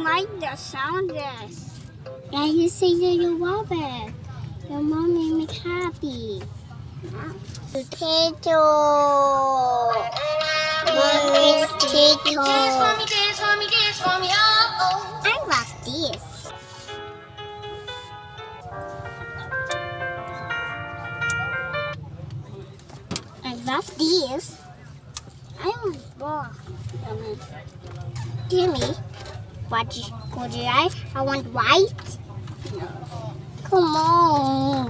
like the sound this. Yeah, you say that you love it. Your mom made me happy. Potato. Potato. Dance for me, oh. I love this. I love this. I want more. Give me. What would you like? I want white. No. Come on.